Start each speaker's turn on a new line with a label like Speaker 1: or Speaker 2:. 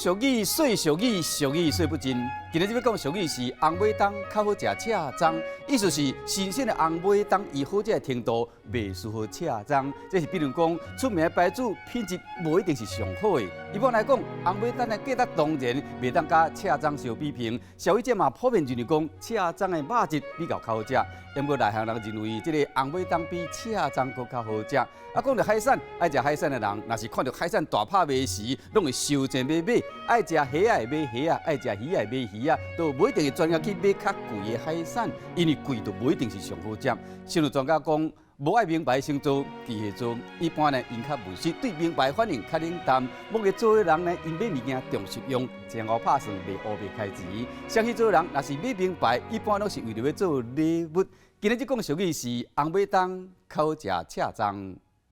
Speaker 1: 俗语，说俗语，俗语说不尽。今日要讲俗语是红尾当较好食赤章，意思是新鲜的红尾当伊好食的程度袂输好赤章。这是比如讲出名的牌子品质无一定是上好的。一般来讲，红尾当的价值当然袂当甲赤章相比拼。消费者嘛普遍认为讲赤章的肉质比较好食，因过内行人认为这个红尾当比赤章搁较好食。啊，讲到海产，爱食海产的人，若是看到海产大拍卖时，拢会收钱买买。爱食虾仔会买虾仔，爱食鱼仔会买鱼仔，都无一定会专业去买较贵的海产，因为贵都无一定是上好食。甚至专家讲，无爱名牌先做，记下做。一般呢，因较务实，对名牌反应较冷淡。目前做的人呢，因买物件重实用，前后拍算，袂乌袂开钱。相信做人，若是买名牌，一般拢是为了要做礼物。今日即讲俗语是红尾当靠食赤章。